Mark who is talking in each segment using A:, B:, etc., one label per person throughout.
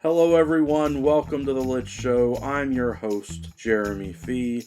A: Hello everyone, welcome to The Lit Show. I'm your host, Jeremy Fee.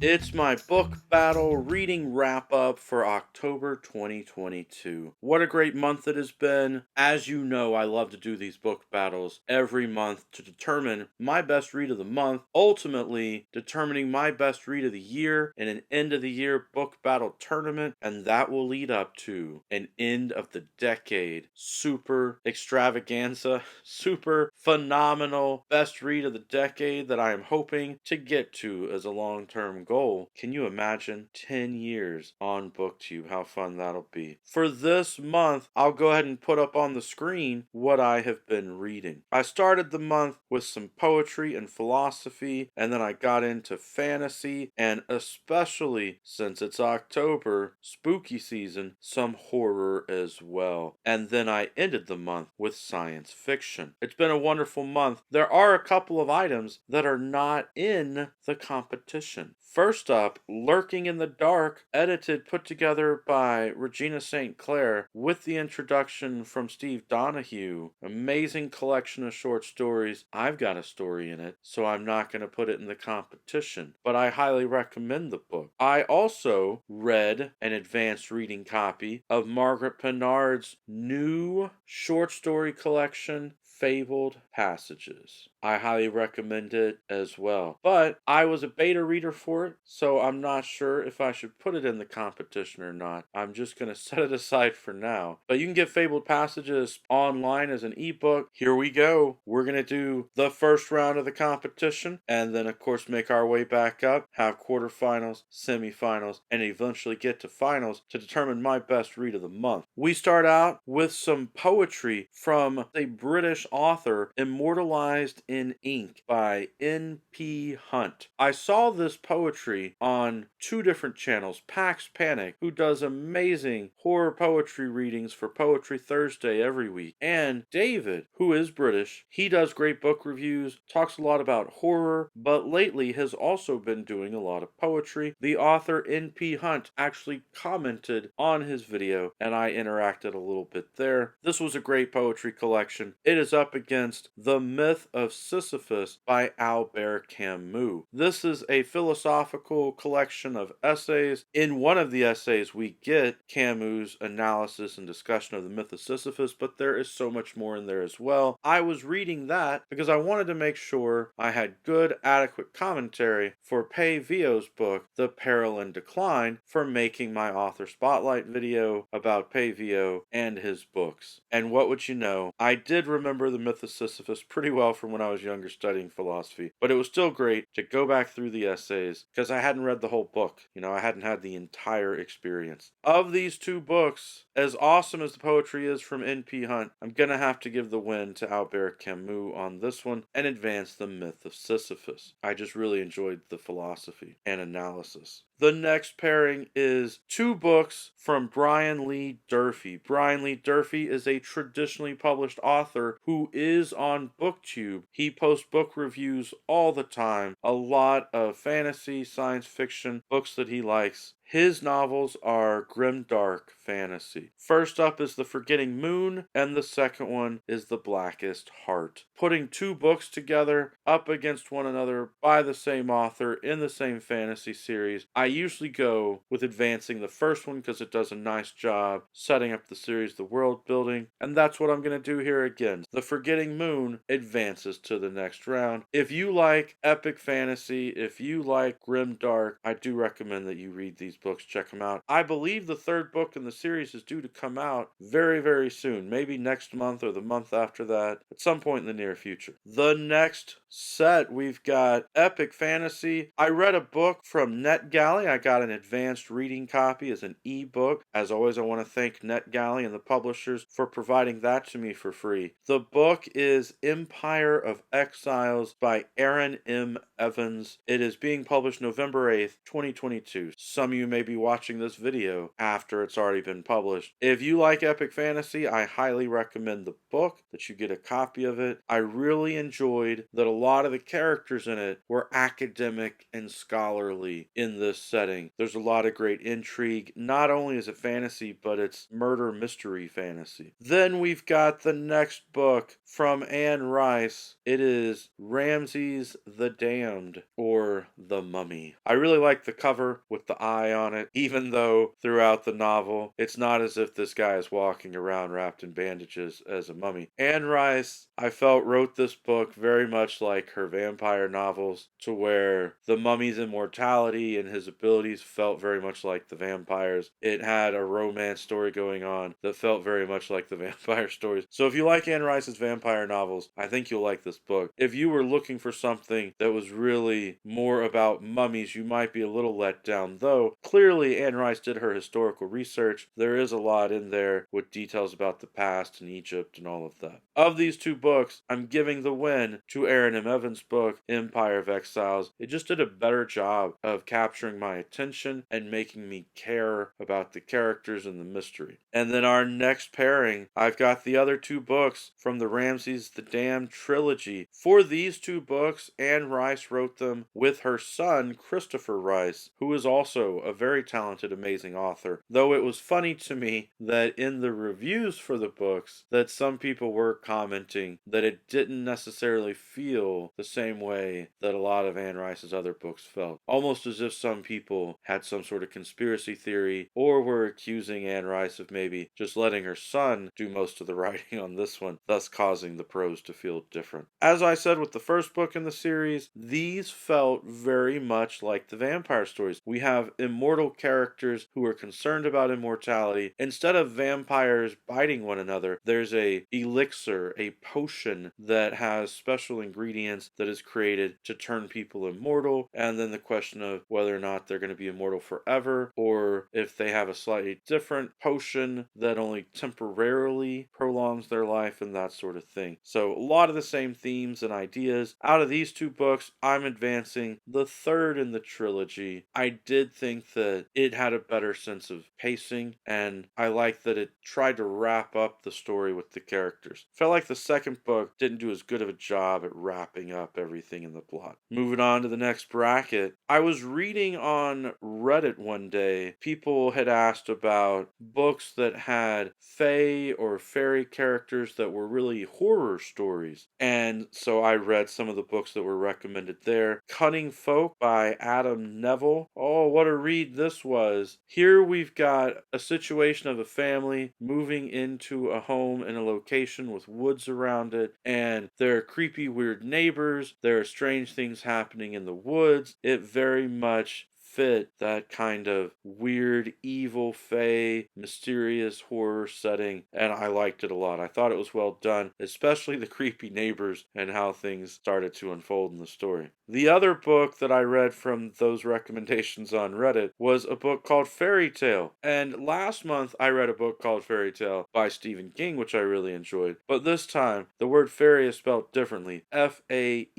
A: It's my book battle reading wrap up for October 2022. What a great month it has been. As you know, I love to do these book battles every month to determine my best read of the month, ultimately determining my best read of the year in an end of the year book battle tournament, and that will lead up to an end of the decade super extravaganza, super phenomenal best read of the decade that I am hoping to get to as a long-term goal. Can you imagine 10 years on BookTube? How fun that'll be. For this month, I'll go ahead and put up on the screen what I have been reading. I started the month with some poetry and philosophy, and then I got into fantasy, and especially since it's October, spooky season, some horror as well. And then I ended the month with science fiction. It's been a wonderful month. There are a couple of items that are not in the competition. First up, Lurking in the Dark, put together by Regina St. Clair with the introduction from Steve Donahue. Amazing collection of short stories. I've got a story in it, so I'm not going to put it in the competition, but I highly recommend the book. I also read an advanced reading copy of Margaret Pennard's new short story collection, Fabled Passages. I highly recommend it as well. But I was a beta reader for it, so I'm not sure if I should put it in the competition or not. I'm just going to set it aside for now. But you can get Fabled Passages online as an ebook. Here we go. We're going to do the first round of the competition, and then of course make our way back up, have quarterfinals, semifinals, and eventually get to finals to determine my best read of the month. We start out with some poetry from a British author, immortalized in ink by N.P. Hunt. I saw this poetry on two different channels, Pax Panic, who does amazing horror poetry readings for Poetry Thursday every week, and David, who is British. He does great book reviews, talks a lot about horror, but lately has also been doing a lot of poetry. The author N.P. Hunt actually commented on his video, and I interacted a little bit there. This was a great poetry collection. It is up against The Myth of Sisyphus by Albert Camus. This is a philosophical collection of essays. In one of the essays, we get Camus' analysis and discussion of the myth of Sisyphus, but there is so much more in there as well. I was reading that because I wanted to make sure I had good, adequate commentary for Pae Veo's book, The Peril and Decline, for making my author spotlight video about Pae Veo and his books. And what would you know, I did remember the myth of Sisyphus pretty well from when I was younger studying philosophy, but it was still great to go back through the essays because I hadn't read the whole book. I hadn't had the entire experience. Of these two books, as awesome as the poetry is from N.P. Hunt, I'm gonna have to give the win to Albert Camus on this one and advance the myth of Sisyphus. I just really enjoyed the philosophy and analysis. The next pairing is two books from Brian Lee Durfee. Brian Lee Durfee is a traditionally published author who is on BookTube. He posts book reviews all the time, a lot of fantasy, science fiction, books that he likes. His novels are grimdark fantasy. First up is The Forgetting Moon, and the second one is The Blackest Heart. Putting two books together up against one another by the same author in the same fantasy series, I usually go with advancing the first one because it does a nice job setting up the series, the world building, and that's what I'm going to do here again. The Forgetting Moon advances to the next round. If you like epic fantasy, if you like grimdark, I do recommend that you read these books. Check them out. I believe the third book in the series is due to come out very, very soon. Maybe next month or the month after that. At some point in the near future. The next set, we've got epic fantasy. I read a book from NetGalley. I got an advanced reading copy as an ebook. As always, I want to thank NetGalley and the publishers for providing that to me for free. The book is Empire of Exiles by Aaron M. Evans. It is being published November 8th, 2022. Some of you may be watching this video after it's already been published. If you like epic fantasy, I highly recommend the book, that you get a copy of it. I really enjoyed that a lot of the characters in it were academic and scholarly in this setting. There's a lot of great intrigue. Not only is it fantasy, but it's murder mystery fantasy. Then we've got the next book from Anne Rice. It is Ramses the Damned, or The Mummy. I really like the cover with the eye on it, even though throughout the novel, it's not as if this guy is walking around wrapped in bandages as a mummy. Anne Rice, I felt, wrote this book very much like her vampire novels, to where the mummy's immortality and his abilities felt very much like the vampires. It had a romance story going on that felt very much like the vampire stories. So if you like Anne Rice's vampire novels, I think you'll like this book. If you were looking for something that was really more about mummies, you might be a little let down, though clearly Anne Rice did her historical research. There is a lot in there with details about the past and Egypt and all of that. Of these two books, I'm giving the win to Aaron M. Evans' book, Empire of Exiles. It just did a better job of capturing my attention and making me care about the characters and the mystery. And then our next pairing, I've got the other two books from the Ramses the Damned trilogy. For these two books, Anne Rice wrote them with her son, Christopher Rice, who is also a very talented, amazing author. Though it was funny to me that in the reviews for the books, that some people were commenting that it didn't necessarily feel the same way that a lot of Anne Rice's other books felt. Almost as if some people had some sort of conspiracy theory or were accusing Anne Rice of maybe just letting her son do most of the writing on this one, thus causing the prose to feel different. As I said with the first book in the series, these felt very much like the vampire stories. We have immortal characters who are concerned about immortality. Instead of vampires biting one another, there's a elixir, a potion that has special ingredients that is created to turn people immortal, and then the question of whether or not they're going to be immortal forever, or if they have a slightly different potion that only temporarily prolongs their life and that sort of thing. So a lot of the same themes and ideas. Out of these two books, I'm advancing the third in the trilogy. I did think that it had a better sense of pacing, and I liked that it tried to wrap up the story with the characters. Felt like the second book didn't do as good of a job at wrapping up everything in the plot. Moving on to the next bracket, I was reading on Reddit one day, people had asked about books that had fae or fairy characters that were really horror stories. And so I read some of the books that were recommended there. Cunning Folk by Adam Neville. Oh, what a read this was. Here we've got a situation of a family moving into a home in a location with woods around it, and there are creepy, weird neighbors. There are strange things happening in the woods. It very much fit that kind of weird, evil, fey, mysterious horror setting, and I liked it a lot. I thought it was well done, especially the creepy neighbors and how things started to unfold in the story. The other book that I read from those recommendations on Reddit was a book called Fairy Tale, and last month I read a book called Fairy Tale by Stephen King, which I really enjoyed, but this time the word fairy is spelled differently, Faerie,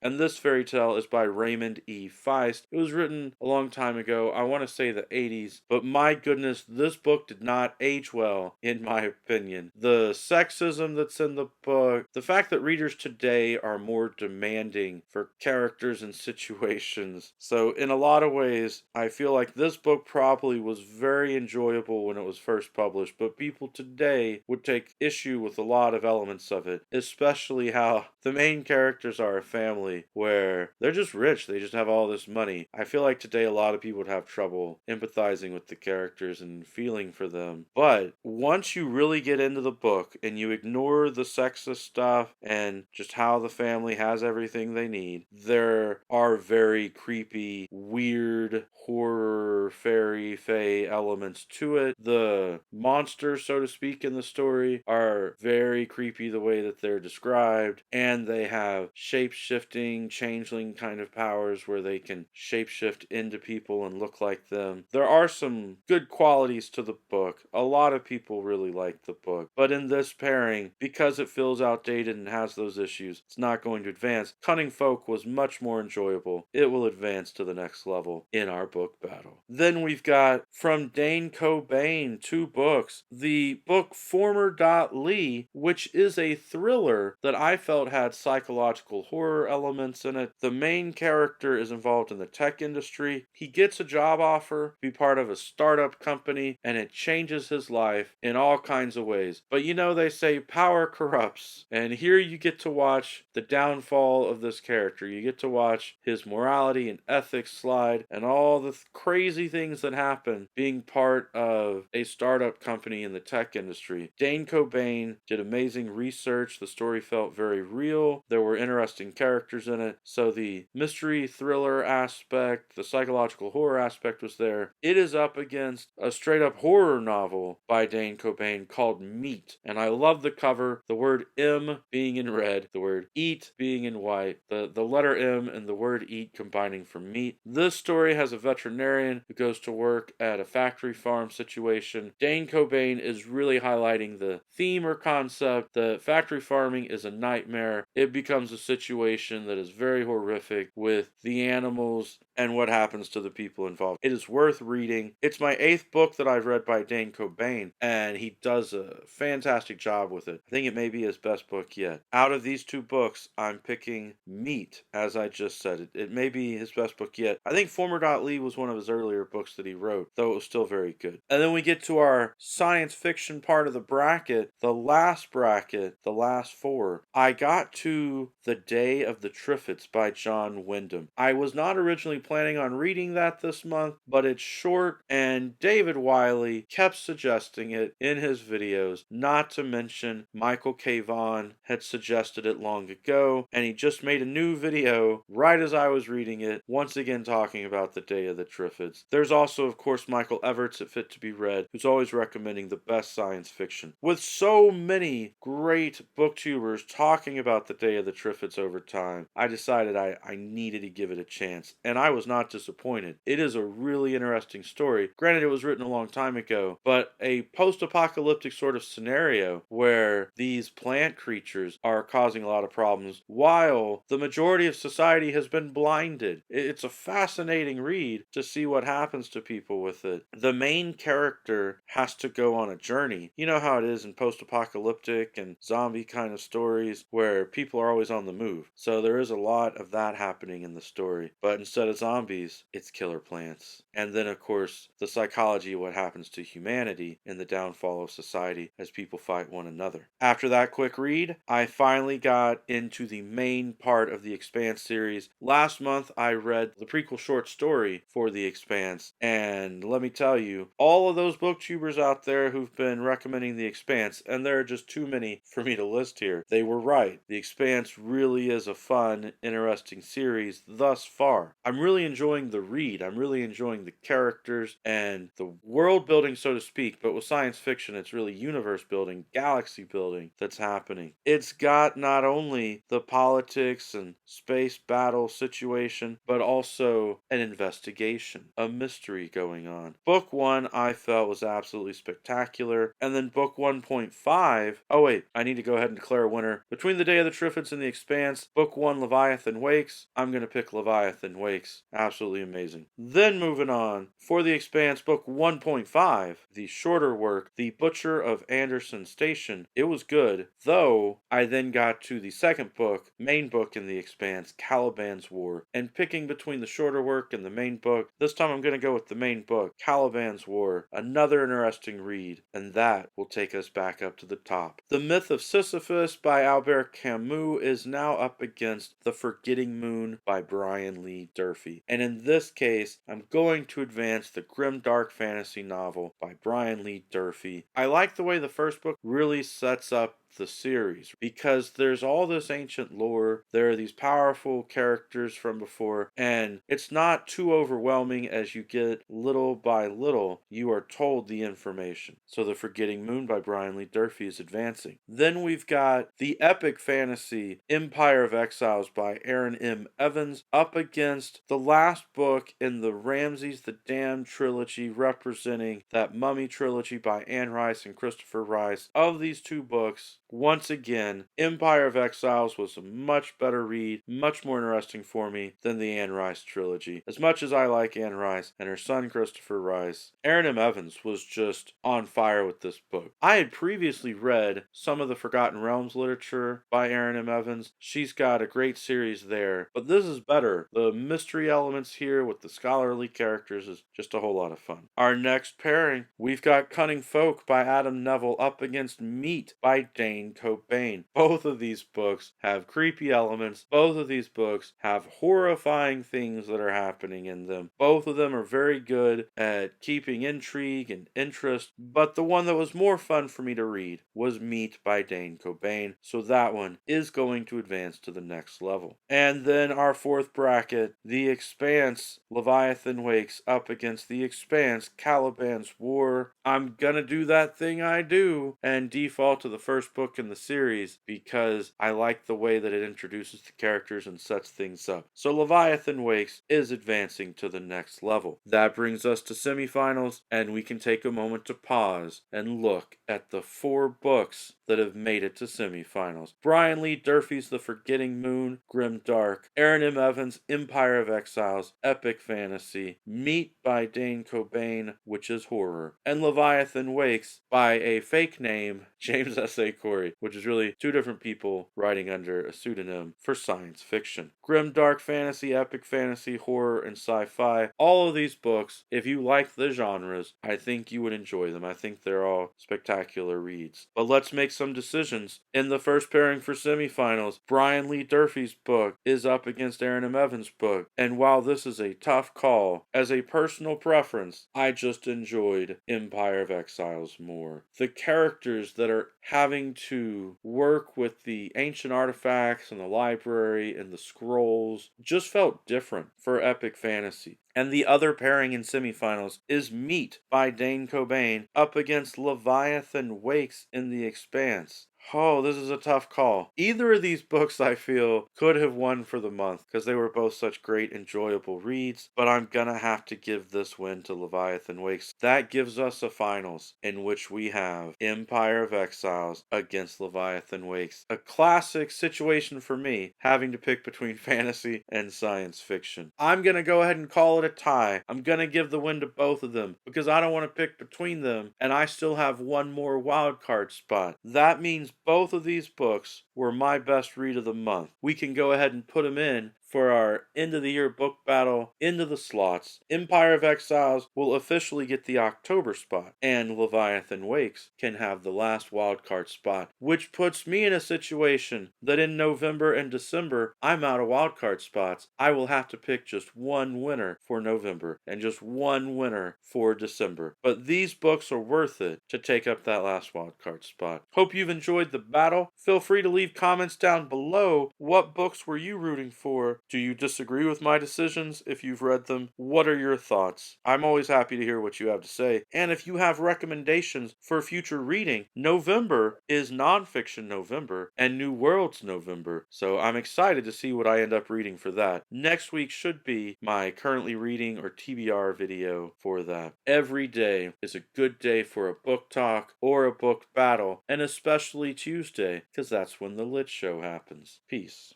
A: and this fairy tale is by Raymond E. Feist. It was written a long time ago, I want to say the 80s, but my goodness, this book did not age well, in my opinion. The sexism that's in the book, the fact that readers today are more demanding for characters and situations. So in a lot of ways, I feel like this book probably was very enjoyable when it was first published, but people today would take issue with a lot of elements of it, especially how the main characters are a family where they're just rich, they just have all this money. I feel like today a lot of people would have trouble empathizing with the characters and feeling for them. But once you really get into the book and you ignore the sexist stuff and just how the family has everything they need, there are very creepy, weird, horror, fairy, fae elements to it. The monsters, so to speak, in the story are very creepy the way that they're described, and they have shape-shifting, changeling kind of powers where they can shapeshift into people and look like them. There are some good qualities to the book. A lot of people really like the book. But in this pairing, because it feels outdated and has those issues, it's not going to advance. Cunning Folk was much more enjoyable. It will advance to the next level in our book battle. Then we've got from Dane Cobain 2 books. The book Former Lee, which is a thriller that I felt had psychological horror elements in it. The main character is involved in the tech industry. He gets a job offer to be part of a startup company, and it changes his life in all kinds of ways. But you know, they say power corrupts, and here you get to watch the downfall of this character. You get to watch his morality and ethics slide, and all the crazy things that happen being part of a startup company in the tech industry. Dane Cobain did amazing research. The story felt very real. There were interesting characters in it. So the mystery thriller aspect, the psychological horror aspect was there. It is up against a straight up horror novel by Dane Cobain called Meat. And I love the cover, the word M being in red, the word eat being in white, the letter M and the word eat combining for meat. This story has a veterinarian who goes to work at a factory farm situation. Dane Cobain is really highlighting the theme or concept that factory farming is a nightmare. It becomes a situation that is very horrific with the animals and what happens to the people involved. It is worth reading. It's my 8th book that I've read by Dane Cobain, and he does a fantastic job with it. I think it may be his best book yet. Out of these 2 books, I'm picking Meat, as I just said. It may be his best book yet. I think Former Lee was one of his earlier books that he wrote, though it was still very good. And then we get to our science fiction part of the bracket, the last 4. I got to The Day of the Triffids by John Wyndham. I was not originally planning on reading that this month, but it's short, and David Wiley kept suggesting it in his videos, not to mention Michael K. Vaughan had suggested it long ago, and he just made a new video right as I was reading it, once again talking about The Day of the Triffids. There's also, of course, Michael Everts at Fit to Be Read, who's always recommending the best science fiction. With so many great booktubers talking about The Day of the Triffids over time, I decided I needed to give it a chance, and I was not disappointed. It is a really interesting story. Granted, it was written a long time ago, but a post-apocalyptic sort of scenario where these plant creatures are causing a lot of problems while the majority of society has been blinded. It's a fascinating read to see what happens to people with it. The main character has to go on a journey. You know how it is in post-apocalyptic and zombie kind of stories where people are always on the move. So there is a lot of that happening in the story. But instead of zombies, it's killer plants. And then, of course, the psychology of what happens to humanity in the downfall of society as people fight one another. After that quick read, I finally got into the main part of the Expanse series. Last month, I read the prequel short story for the Expanse, and let me tell you, all of those booktubers out there who've been recommending the Expanse, and there are just too many for me to list here, they were right. The Expanse really is a fun, interesting series thus far. I'm really enjoying the read. I'm really enjoying the characters and the world building, so to speak, but with science fiction, it's really universe building, galaxy building that's happening. It's got not only the politics and space battle situation, but also an investigation, a mystery going on. Book 1 I felt was absolutely spectacular, and then book 1.5, oh wait, I need to go ahead and declare a winner. Between The Day of the Triffids and The Expanse, book 1 Leviathan Wakes, I'm going to pick Leviathan Wakes. Absolutely amazing. Then moving on, for The Expanse, book 1.5, the shorter work, The Butcher of Anderson Station. It was good, though I then got to the second book, main book in The Expanse, Caliban's War, and picking between the shorter work and the main book, this time I'm going to go with the main book, Caliban's War, another interesting read, and that will take us back up to the top. The Myth of Sisyphus by Albert Camus is now up against The Forgetting Moon by Brian Lee Durfee, and in this case, I'm going to advance the grim dark fantasy novel by Brian Lee Durfee. I like the way the first book really sets up the series, because there's all this ancient lore, there are these powerful characters from before, and it's not too overwhelming. As you get little by little, you are told the information. So The Forgetting Moon by Brian Lee Durfee is advancing. Then we've got the epic fantasy Empire of Exiles by Aaron M. Evans up against the last book in the Ramses the Damned trilogy, representing that Mummy trilogy by Anne Rice and Christopher Rice. Of these two books, once again, Empire of Exiles was a much better read, much more interesting for me than the Anne Rice trilogy. As much as I like Anne Rice and her son Christopher Rice, Aaron M. Evans was just on fire with this book. I had previously read some of the Forgotten Realms literature by Aaron M. Evans. She's got a great series there, but this is better. The mystery elements here with the scholarly characters is just a whole lot of fun. Our next pairing, we've got Cunning Folk by Adam Neville up against Meat by Dane Cobain. Both of these books have creepy elements. Both of these books have horrifying things that are happening in them. Both of them are very good at keeping intrigue and interest, but the one that was more fun for me to read was Meat by Dane Cobain, so that one is going to advance to the next level. And then our fourth bracket, The Expanse, Leviathan Wakes up against The Expanse, Caliban's War. I'm gonna do that thing I do and default to the first book in the series because I like the way that it introduces the characters and sets things up. So Leviathan Wakes is advancing to the next level. That brings us to semifinals, and we can take a moment to pause and look at the 4 books that have made it to semifinals. Brian Lee Durfee's The Forgetting Moon, Grim Dark. Aaron M. Evans' Empire of Exiles, Epic Fantasy. Meat by Dane Cobain, which is horror. And Leviathan Wakes by a fake name, James S.A. Corey, which is really 2 different people writing under a pseudonym for science fiction. Grim Dark Fantasy, Epic Fantasy, Horror, and Sci-Fi. All of these books, if you like the genres, I think you would enjoy them. I think they're all spectacular reads. But let's make some decisions. In the first pairing for semifinals, Brian Lee Durfee's book is up against Aaron M. Evans' book. And while this is a tough call, as a personal preference, I just enjoyed Empire of Exiles more. The characters that are having to work with the ancient artifacts and the library and the scrolls just felt different for epic fantasy. And the other pairing in semifinals is Meat by Dane Cobain up against Leviathan Wakes in The Expanse. Oh, this is a tough call. Either of these books, I feel, could have won for the month because they were both such great, enjoyable reads, but I'm gonna have to give this win to Leviathan Wakes. That gives us a finals in which we have Empire of Exiles against Leviathan Wakes. A classic situation for me, having to pick between fantasy and science fiction. I'm gonna go ahead and call it a tie. I'm gonna give the win to both of them because I don't want to pick between them, and I still have one more wildcard spot. That means both of these books were my best read of the month. We can go ahead and put them in for our end of the year book battle into the slots. Empire of Exiles will officially get the October spot, and Leviathan Wakes can have the last wildcard spot, which puts me in a situation that in November and December, I'm out of wildcard spots. I will have to pick just one winner for November and just one winner for December. But these books are worth it to take up that last wildcard spot. Hope you've enjoyed the battle. Feel free to leave comments down below. What books were you rooting for? Do you disagree with my decisions if you've read them? What are your thoughts? I'm always happy to hear what you have to say. And if you have recommendations for future reading, November is Nonfiction November and New Worlds November. So I'm excited to see what I end up reading for that. Next week should be my currently reading or TBR video for that. Every day is a good day for a book talk or a book battle, and especially Tuesday, because that's when the Lit Show happens. Peace.